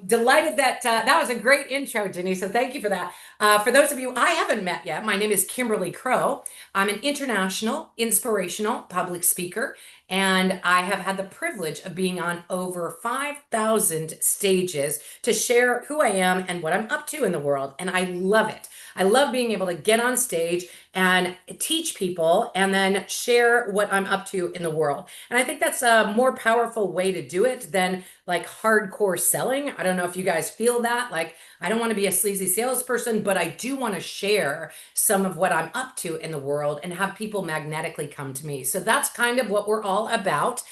Delighted that that was a great intro, Jenny. So thank you for that. For those of you I haven't met yet, my name is Kimberly Crow. I'm an international inspirational public speaker, and I have had the privilege of being on over 5,000 stages to share who I am and what I'm up to in the world. And I love it. I love being able to get on stage and teach people and then share what I'm up to in the world. And I think that's a more powerful way to do it than like hardcore selling. I don't know if you guys feel that. Like, I don't want to be a sleazy salesperson, but I do want to share some of what I'm up to in the world and have people magnetically come to me. So that's kind of what we're all about.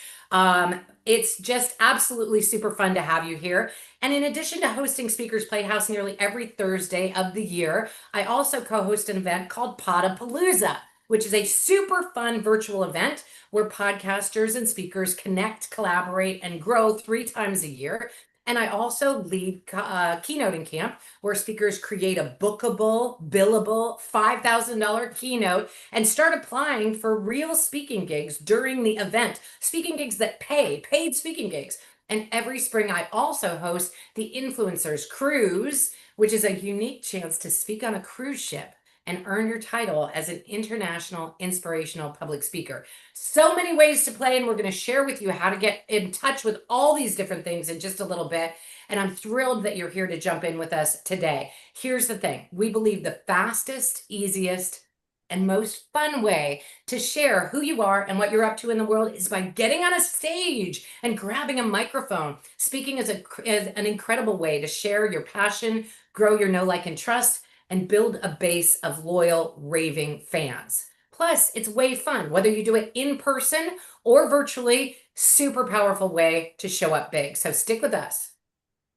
It's just absolutely super fun to have you here. And in addition to hosting Speakers Playhouse nearly every Thursday of the year, I also co-host an event called Podapalooza, which is a super fun virtual event where podcasters and speakers connect, collaborate, and grow 3 times a year. And I also lead keynoting camp where speakers create a bookable, billable $5,000 keynote and start applying for real speaking gigs during the event. Speaking gigs that pay, paid speaking gigs. And every spring, I also host the Influencers Cruise, which is a unique chance to speak on a cruise ship and earn your title as an international inspirational public speaker. So many ways to play, and we're going to share with you how to get in touch with all these different things in just a little bit. And I'm thrilled that you're here to jump in with us today. Here's the thing. We believe the fastest, easiest, and most fun way to share who you are and what you're up to in the world is by getting on a stage and grabbing a microphone. Speaking is an incredible way to share your passion, grow your know, like, and trust, and build a base of loyal, raving fans. Plus, it's way fun, whether you do it in person or virtually, super powerful way to show up big. So stick with us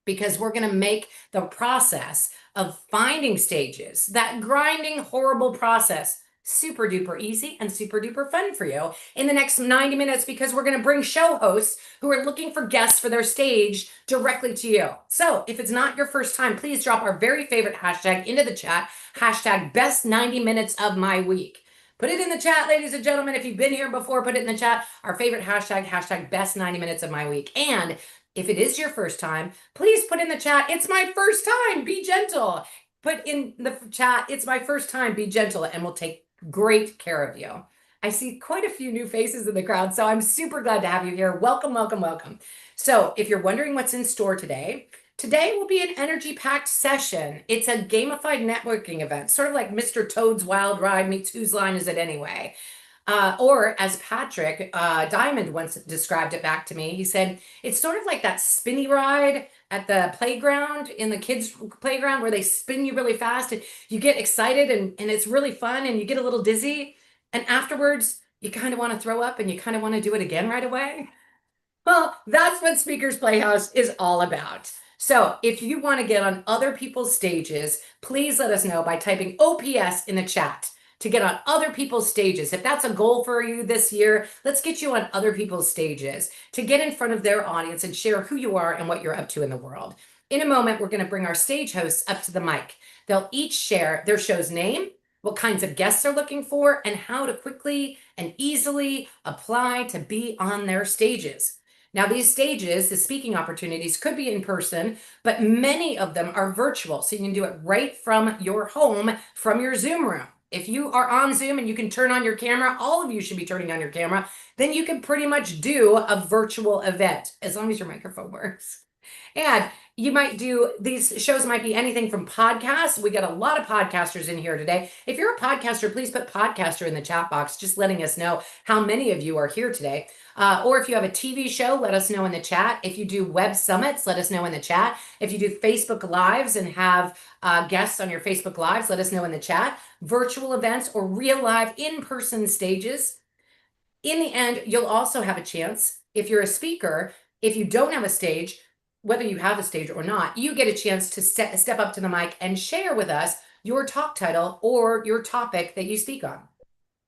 because we're going to make the process of finding stages, that grinding, horrible process, super duper easy and super duper fun for you in the next 90 minutes because we're going to bring show hosts who are looking for guests for their stage directly to you. So if it's not your first time, please drop our very favorite hashtag into the chat, hashtag best 90 minutes of my week. Put it in the chat, ladies and gentlemen. If you've been here before, put it in the chat. Our favorite hashtag, hashtag best 90 minutes of my week. And if it is your first time, please put in the chat, it's my first time, be gentle. Put in the chat, it's my first time, be gentle, and we'll take great care of you. I see quite a few new faces in the crowd, so I'm super glad to have you here. Welcome, welcome, welcome. So if you're wondering what's in store today, today will be an energy-packed session. It's a gamified networking event, sort of like Mr. Toad's Wild Ride meets Whose Line Is It Anyway? Or as Patrick Diamond once described it back to me, he said, it's sort of like that spinny ride at the playground, in the kids' playground, where they spin you really fast and you get excited and it's really fun and you get a little dizzy. And afterwards, you kind of want to throw up and you kind of want to do it again right away. Well, that's what Speakers Playhouse is all about. So if you want to get on other people's stages, please let us know by typing OPS in the chat to get on other people's stages. If that's a goal for you this year, let's get you on other people's stages to get in front of their audience and share who you are and what you're up to in the world. In a moment, we're going to bring our stage hosts up to the mic. They'll each share their show's name, what kinds of guests they're looking for, and how to quickly and easily apply to be on their stages. Now, these stages, the speaking opportunities, could be in person, but many of them are virtual. So you can do it right from your home, from your Zoom room. If you are on Zoom and you can turn on your camera, all of you should be turning on your camera, then you can pretty much do a virtual event as long as your microphone works. And you might do, these shows might be anything from podcasts. We got a lot of podcasters in here today. If you're a podcaster, please put podcaster in the chat box, just letting us know how many of you are here today. Or if you have a TV show, let us know in the chat. If you do web summits, let us know in the chat. If you do Facebook Lives and have guests on your Facebook Lives, let us know in the chat. Virtual events or real live in-person stages. In the end, you'll also have a chance, if you're a speaker, if you don't have a stage, whether you have a stage or not, you get a chance to step up to the mic and share with us your talk title or your topic that you speak on.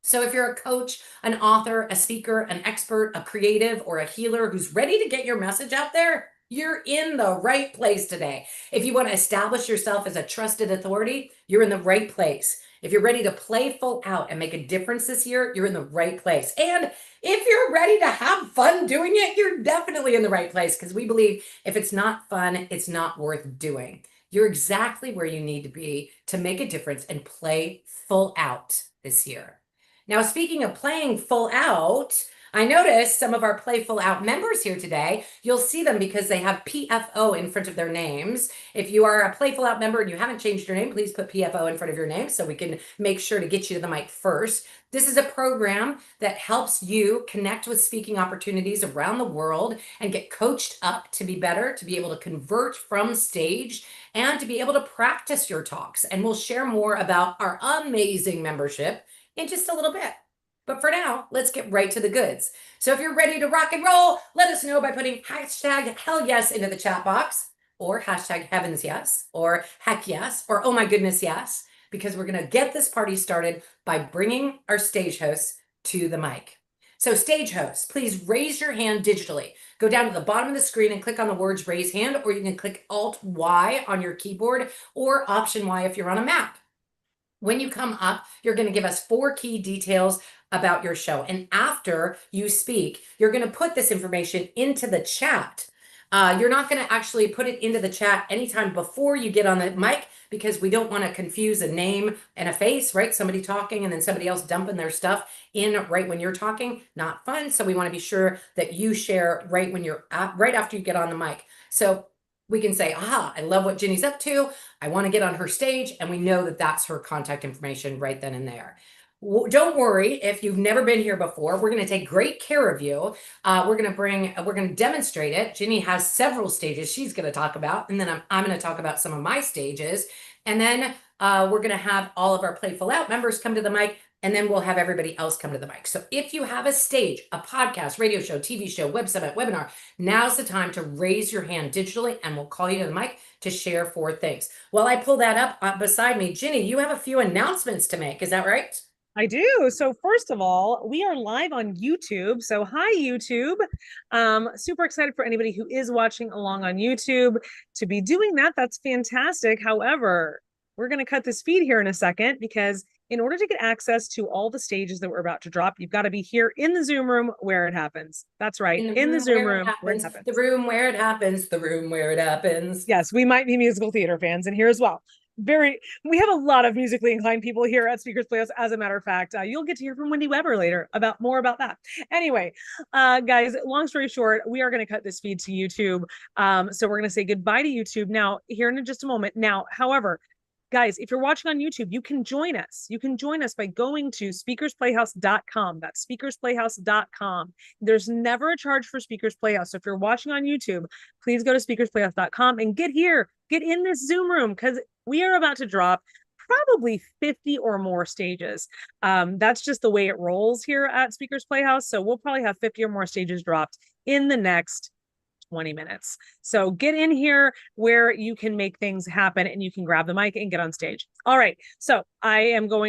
So if you're a coach, an author, a speaker, an expert, a creative, or a healer who's ready to get your message out there, you're in the right place today. If you want to establish yourself as a trusted authority, you're in the right place. If you're ready to play full out and make a difference this year, you're in the right place. And If you're ready to have fun doing it, you're definitely in the right place because we believe if it's not fun, it's not worth doing. You're exactly where you need to be to make a difference and play full out this year. Now, speaking of playing full out, I noticed some of our Play Full Out members here today. You'll see them because they have PFO in front of their names. If you are a Play Full Out member and you haven't changed your name, please put PFO in front of your name so we can make sure to get you to the mic first. This is a program that helps you connect with speaking opportunities around the world and get coached up to be better, to be able to convert from stage, and to be able to practice your talks. And we'll share more about our amazing membership in just a little bit. But for now, let's get right to the goods. So if you're ready to rock and roll, let us know by putting hashtag hell yes into the chat box, or hashtag heavens yes, or heck yes, or oh my goodness yes, because we're going to get this party started by bringing our stage hosts to the mic. So stage hosts, please raise your hand digitally. Go down to the bottom of the screen and click on the words raise hand, or you can click Alt Y on your keyboard or Option Y if you're on a Mac. When you come up, you're going to give us 4 key details about your show. And after you speak, you're going to put this information into the chat. You're not going to actually put it into the chat anytime before you get on the mic because we don't want to confuse a name and a face, right? Somebody talking and then somebody else dumping their stuff in right when you're talking. Not fun. So we want to be sure that you share right when you're right after you get on the mic. So we can say, aha, I love what Ginny's up to. I want to get on her stage. And we know that that's her contact information right then and there. Don't worry if you've never been here before. We're going to take great care of you. We're going to demonstrate it. Ginny has several stages she's going to talk about, and then I'm going to talk about some of my stages. And then we're going to have all of our Playful Out members come to the mic, and then we'll have everybody else come to the mic. So if you have a stage, a podcast, radio show, TV show, web summit, webinar, now's the time to raise your hand digitally, and we'll call you to the mic to share 4 things. While I pull that up beside me, Ginny, you have a few announcements to make. Is that right? I do. So first of all, we are live on YouTube. So hi, YouTube. Super excited for anybody who is watching along on YouTube to be doing that. That's fantastic. However, we're going to cut this feed here in a second because in order to get access to all the stages that we're about to drop, you've got to be here in the Zoom room where it happens. That's right. In the Zoom room where it happens. The room where it happens. The room where it happens. Yes, we might be musical theater fans in here as well. We have a lot of musically inclined people here at Speakers Playhouse. As a matter of fact, you'll get to hear from Wendy Weber later about more about that. Anyway, guys, long story short, we are going to cut this feed to YouTube. So we're going to say goodbye to YouTube now here in just a moment. Now, however, guys, if you're watching on YouTube, you can join us. You can join us by going to speakersplayhouse.com. That's speakersplayhouse.com. There's never a charge for Speakers Playhouse. So if you're watching on YouTube, please go to speakersplayhouse.com and get here, get in this Zoom room because we are about to drop probably 50 or more stages. That's just the way it rolls here at Speakers Playhouse. So we'll probably have 50 or more stages dropped in the next 20 minutes. So get in here where you can make things happen and you can grab the mic and get on stage. All right. So I am going